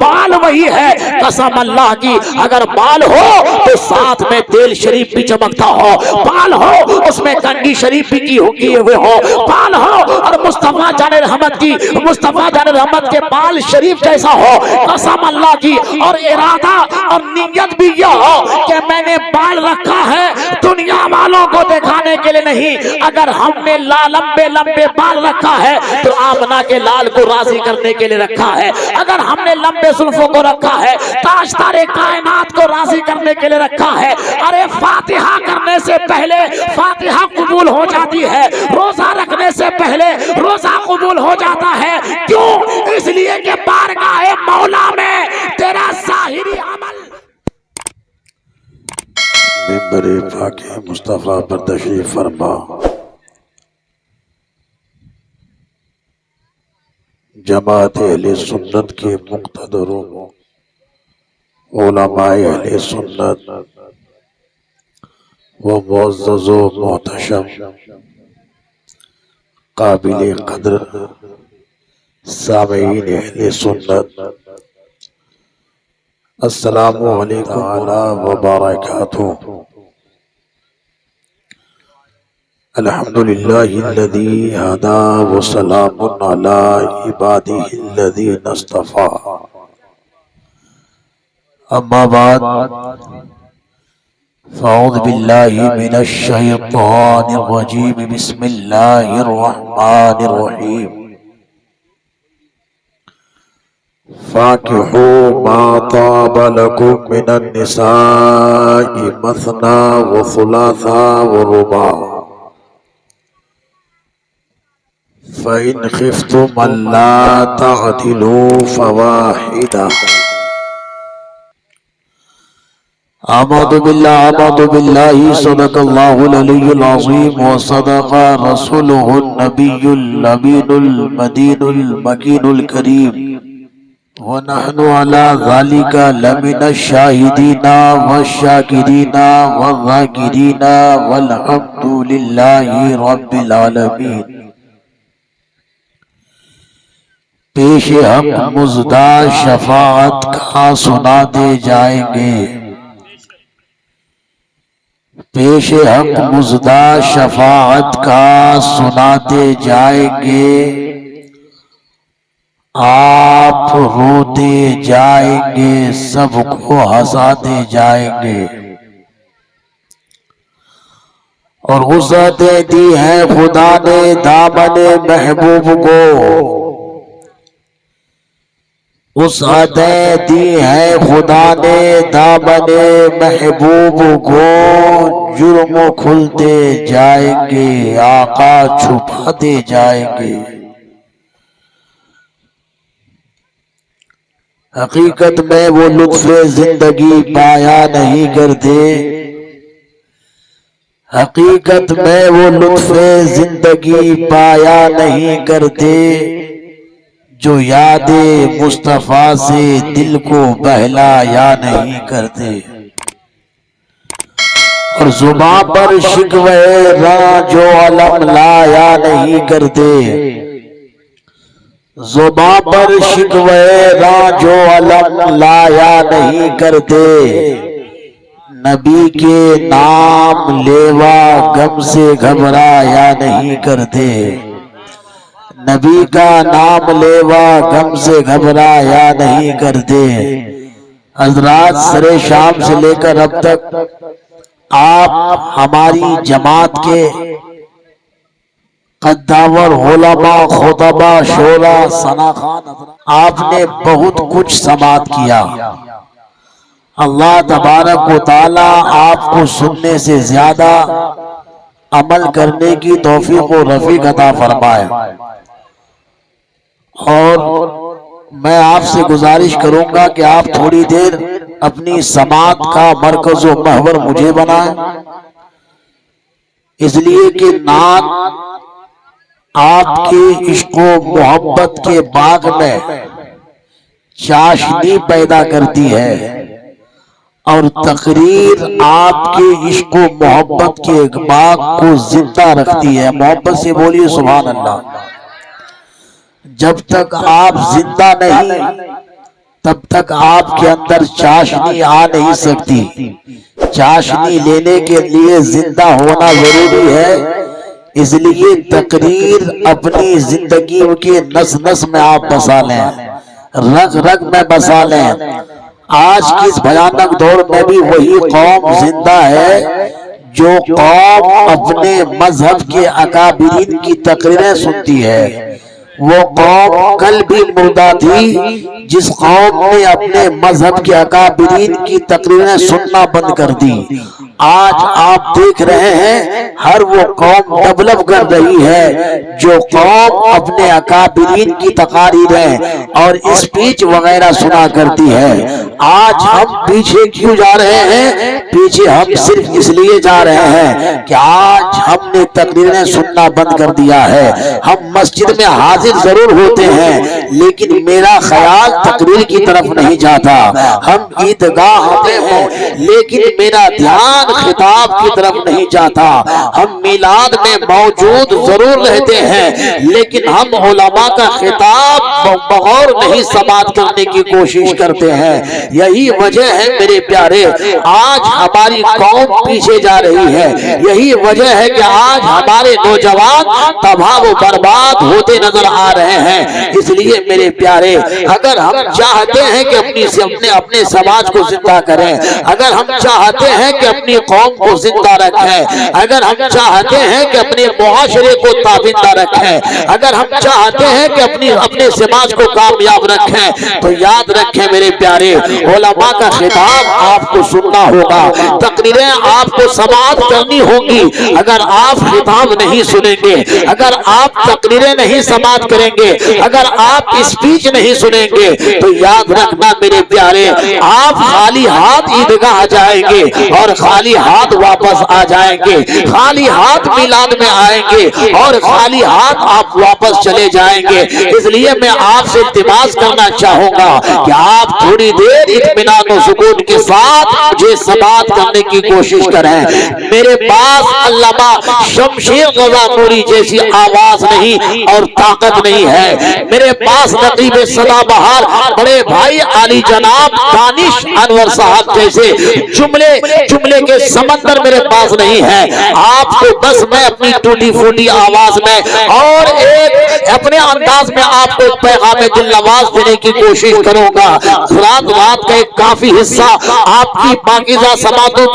بال وہی ہے. قسم اللہ کی اگر بال ہو تو ساتھ میں تیل شریف بھی چمکتا ہو, بال ہو اس میں کنگھی شریف بھی کیے ہوئے ہو, بال ہو اور مصطفیٰ جان رحمت کے بال شریف جیسا ہو. قسم اللہ کی اور ارادہ اور نیت بھی یہ ہو کہ میں نے بال رکھا ہے دنیا والوں کو دکھانے کے لیے نہیں. اگر ہم نے لمبے لمبے بال رکھا ہے تو آمنہ کے لال کو راضی کرنے کے لیے رکھا ہے. اگر ہم نے لمبے زلفوں کو رکھا ہے تاجدار کائنات کو راضی کرنے کے لیے رکھا ہے. ارے فاتحہ کرنے سے پہلے فاتحہ قبول ہو جاتی ہے, روزہ رکھنے سے پہلے روزہ قبول ہو جاتا ہے. کیوں؟ اس لیے کہ بارگاہ مولا میں تیرا ظاہری عمل. منبر پاک مصطفیٰ پر تشریف فرما. جماعت اہل سنت کے مقتدروں, علماء اہل سنت و معزز و محتشم قابل قدر سامعین اہل سنت, السلام علیکم وبرکاتہ. الحمدللہ الذی ہدا وسلام علی عبادہ الذین اصطفیٰ. اما بعد فاعوذ باللہ من الشیطان الرجیم. بسم اللہ الرحمن الرحیم. فانكحوا ما طاب لكم من النساء مثنى وثلاثا ورباع فإن خفتم ألا تعدلوا فواحدة. آمنت بالله صدق الله العلي العظيم وصدق رسوله النبي الأمين المدين المكين الكريم, ونحن على ذلك لمن الشاهدين والشاكرين والذاكرين والحمد لله رب العالمين. پیش حق مزدہ شفاعت کا سناتے جائیں گے. پیش حق مزدہ شفاعت کا سناتے جائیں گے. آپ روتے جائیں گے, سب کو ہنساتے جائیں گے. اور وسعتیں دی ہے خدا نے دامن محبوب کو, وسعتیں دی ہے خدا نے دامن محبوب کو. جرم کھلتے جائیں گے, آقا چھپاتے جائیں گے. حقیقت میں وہ لطف زندگی پایا نہیں کرتے, حقیقت میں وہ لطف زندگی پایا نہیں کرتے جو یاد مصطفیٰ سے دل کو بہلایا نہیں کرتے. اور زباں پر شکوے راں جو علم لایا نہیں کرتے, زباں پر شکوے راں جو علم لایا نہیں کرتے. نبی کے نام لیوا غم سے گھبرایا نہیں کرتے, نبی کا نام لیوا غم سے گھبرایا نہیں کرتے. حضرات سر شام سے لے کر اب تک آپ ہماری جماعت کے قداور علماء خطبہ شورا ثناخان آپ نے بہت کچھ سماعت کیا. اللہ تبارک و تعالی آپ کو سننے سے زیادہ عمل کرنے کی توفیق و رفیق عطا فرمائے. اور میں آپ سے گزارش کروں گا کہ آپ تھوڑی دیر اپنی سماعت کا مرکز و محور مجھے بنائیں, اس لیے کہ نعت آپ کے عشق و محبت کے باغ میں چاشنی پیدا کرتی ہے, اور تقریر آپ کے عشق و محبت کے باغ کو زندہ رکھتی ہے. محبت سے بولیے سبحان اللہ. جب تک آپ زندہ نہیں تب تک آپ کے اندر چاشنی آ نہیں سکتی. چاشنی لینے کے لیے زندہ ہونا ضروری ہے. اس لیے تقریر اپنی زندگی کے نس نس میں آپ بسا لیں، رگ رگ میں بسا لیں. آج کی اس بھیانک دور میں بھی وہی قوم زندہ ہے جو قوم اپنے مذہب کے اکابرین کی تقریریں سنتی ہے. وہ قوم کل بھی مردہ تھی جس قوم نے اپنے مذہب کے اکابرین کی تقریریں سننا بند کر دی. آج آپ دیکھ رہے ہیں ہر وہ قوم ڈیولپ کر رہی ہے جو قوم اپنے اکابرین کی تقاریریں اور اسپیچ وغیرہ سنا کرتی ہے. آج ہم پیچھے کیوں جا رہے ہیں؟ پیچھے ہم صرف اس لیے جا رہے ہیں کہ آج ہم نے تقریریں سننا بند کر دیا ہے. ہم مسجد میں حاضر ضرور ہوتے ہیں لیکن میرا خیال تقریر کی طرف نہیں جاتا. ہم عیدگاہ میں ہیں لیکن میرا دھیان خطاب کی طرف نہیں جاتا. ہم میلاد میں موجود ضرور رہتے ہیں لیکن ہم علماء کا خطاب بغور نہیں سماعت کرنے کی کوشش کرتے ہیں. یہی وجہ ہے میرے پیارے آج ہماری قوم پیچھے جا رہی ہے. یہی وجہ ہے کہ آج ہمارے نوجوان تباہ و برباد ہوتے نظر آ رہے ہیں. اس لیے میرے پیارے اگر ہم چاہتے ہیں کہ اپنے سماج کو زندہ کریں، اگر ہم چاہتے ہیں کہ اپنی قوم کو زندہ رکھیں، اگر ہم چاہتے ہیں کہ اپنے معاشرے کو تابندہ رکھیں، اگر ہم چاہتے ہیں کہ اپنے سماج کو کامیاب رکھیں، تو یاد رکھیں میرے پیارے علماء کا خطاب آپ کو سننا ہوگا، تقریریں آپ کو سماعت کرنی ہوں گی. اگر آپ خطاب نہیں سنیں گے، اگر آپ تقریریں نہیں سماعت کریں گے، اگر آپ اسپیچ نہیں سنیں گے تو یاد رکھنا میرے پیارے آپ خالی ہاتھ عیدگاہ جائیں گے اور خالی ہاتھ واپس آ جائیں گے. خالی ہاتھ میلاد میں آئیں گے اور خالی ہاتھ آپ واپس چلے جائیں گے. اس لیے میں آپ سے التماس کرنا چاہوں گا کہ آپ تھوڑی دیر اطمینان و سکون کے ساتھ مجھے سماعت کرنے کی کوشش کریں. میرے پاس علامہ شمشیر رضا نوری جیسی آواز نہیں اور طاقت نہیں ہے. میرے پاس نقیب سدا بہار بڑے بھائی علی جناب دانش انور صاحب جیسے جملے کے سمندر میرے پاس نہیں ہے. آپ کو بس میں اپنی ٹوٹی پھوٹی آواز میں اور ایک اپنے انداز میں آپ کو پیغام دل نواز دینے کی کوشش کروں گا. رات کا ایک کافی حصہ آپ کی پاکیزہ سماعتوں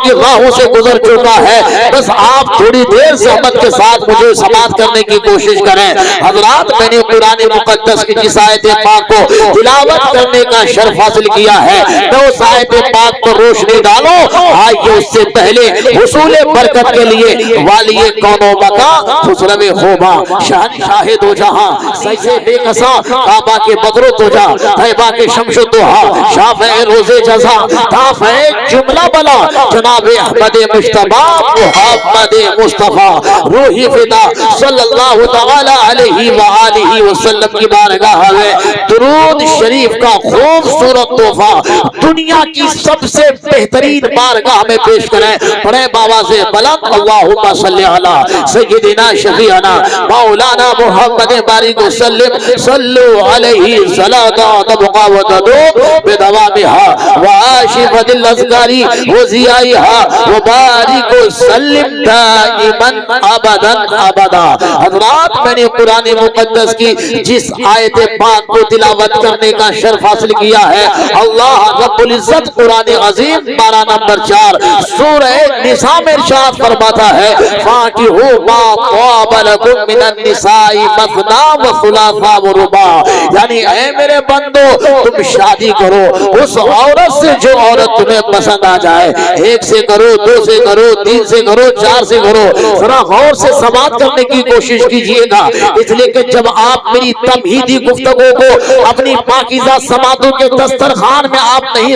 کی راہوں سے گزر چکا ہے. بس آپ تھوڑی دیر زحمت کے ساتھ مجھے سماعت کرنے کی کوشش کریں. حضرات میں نے قرآن مقدس کی جس آیت پاک کو تلاوت کرنے کا شرف حاصل کیا ہے میں اس آیت پاک پر روشنی ڈالوں. آئیے اس سے پہلے حصول برکت کے لیے والی کون و مکان خسرو خوبا شاہد دو جہاں سیسے بے قصا کعبہ کے بدر و توجہ طیبہ کے شمش و دوحا شافع روز جزا دافع جملہ بلا جناب احمد مجتبی محمد مصطفیٰ روحی فدا صلی اللہ تعالی علیہ وآلہ وسلم کی بارگاہ میں درود شریف کا خوبصورت تحفہ دنیا کی سب سے بہترین بارگاہ میں پیش کریں. پڑھیں بابا سے بلند اللہم صلی علی سیدنا شفیعنا مولانا محمد بارک وسلم صلو علیہ صلاة تبقى وتدوم بدوامها وآشفت الأذکاری وزیائها وبارک وسلم دائما ابدا ابدا. حضرات میں نے قرآن مقدس کی جس آیت پاک کو تلاوت کرنے کا شرف حاصل کیا ہے اللہ رب العزت قرآن عظیم پارہ نمبر 4 سورہ نساء میں ارشاد فرماتا ہے فَانكِحُوا مَا طَابَ لَكُم مِّنَ النِّسَاءِ مَثْنَىٰ وَثُلَاثَ وَرُبَاعَ. یعنی اے میرے بندو تم شادی کرو اس عورت سے جو عورت تمہیں پسند آ جائے. ایک سے کرو، دو سے کرو، تین سے کرو، چار سے کرو. ذرا غور سے سماعت کرنے کی کوشش کیجئے گا اس لیے کہ جب آپ میری تمہیدی گفتگو کو اپنی پاکیزہ سماعتوں کے دسترخوان میں آپ نہیں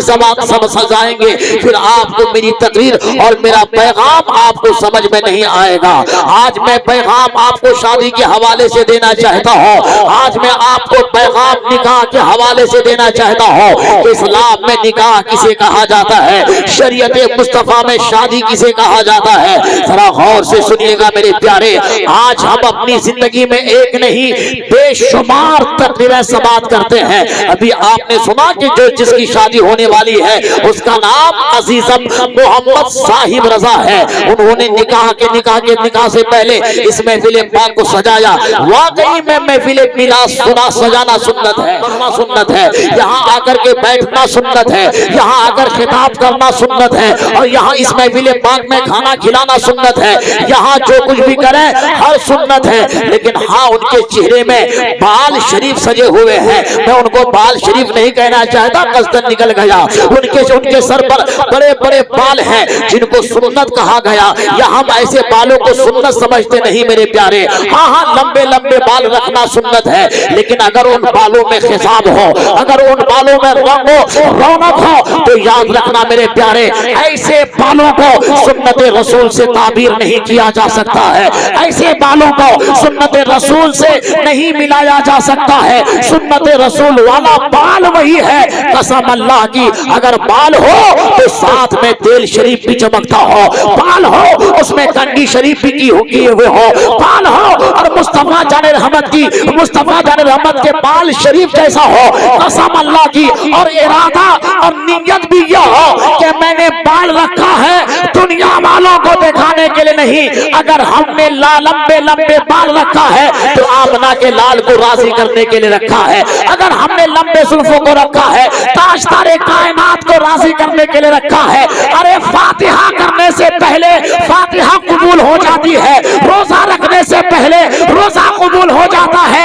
سجائیں گے پھر آپ کو میری تقریر اور میرا پیغام آپ کو سمجھ میں نہیں آئے گا. آج میں پیغام آپ کو شادی کے حوالے سے دینا چاہتا ہوں. آج میں آپ کو پیغام نکاح کے حوالے سے دینا چاہتا ہوں کہ اسلام میں نکاح کسے کہا جاتا ہے، شریعت مصطفیٰ میں شادی کسے کہا جاتا ہے. ذرا غور سے سنیے گا میرے پیارے آج ہم اپنی زندگی میں ایک نہیں بے شمار تقریریں سماعت کرتے ہیں ابھی آپ نے سنا کہ جو جس کی شادی ہونے والی ہے اس کا نام عزیزم محمد صاحب رضا ہے. انہوں نے نکاح سے پہلے اس محفل پاک کو سجایا. واقعی میں محفل میلاد سجانا سنت ہے. یہاں آ کر کے بیٹھنا سنت ہے, یہاں آ کر خطاب کرنا سنت ہے, اور یہاں اس محفل پاک میں کھانا کھلانا سنت ہے. یہاں جو کچھ بھی کریں ہر سنت ہے. لیکن ہاں ان کے چہرے میں بال شریف سجے ہوئے ہیں. میں ان کو بال شریف نہیں کہنا چاہتا, قصدن نکل گیا. ان کے سر پر بڑے بڑے بال ہیں جن کو سنت کہا گیا. یا ہم ایسے بالوں کو سنت سمجھتے نہیں میرے پیارے. ہاں لمبے لمبے بال رکھنا سنت ہے, لیکن اگر ان بالوں میں خضاب ہو, اگر ان بالوں میں رنگ ہو, رونق ہو, تو یاد رکھنا میرے پیارے ایسے بالوں کو سنت رسول سے تعبیر نہیں کیا جا سکتا ہے. ایسے بالوں کو سنت رسول سے نہیں ملایا جا سکتا ہے. سنت رسول والا بال وہی ہے. قسم اللہ کی اگر بال ہو تو ساتھ میں تیل شریف بھی چمکتا ہو, بال ہو اس میں کنڈی شریف بھی کیے ہوئے ہو, بال ہو اور مصطفیٰ جان رحمت کے بال شریف جیسا ہو. قسم اللہ کی اور ارادہ اور نیت بھی یہ ہو کہ میں نے بال رکھا ہے دنیا والوں کو دکھانے کے لیے نہیں. اگر ہم نے لمبے لمبے بال رکھا ہے تو آمنہ کے لال کو راضی کرنے کے لیے رکھا ہے. اگر ہم نے لمبے زلفوں کو رکھا ہے تاجدار کائنات کو راضی کرنے کے لیے رکھا ہے. ارے فاتحہ کرنے سے پہلے فاتحہ قبول ہو جاتی ہے, روزہ رکھنے سے پہلے روزہ قبول ہو جاتا ہے.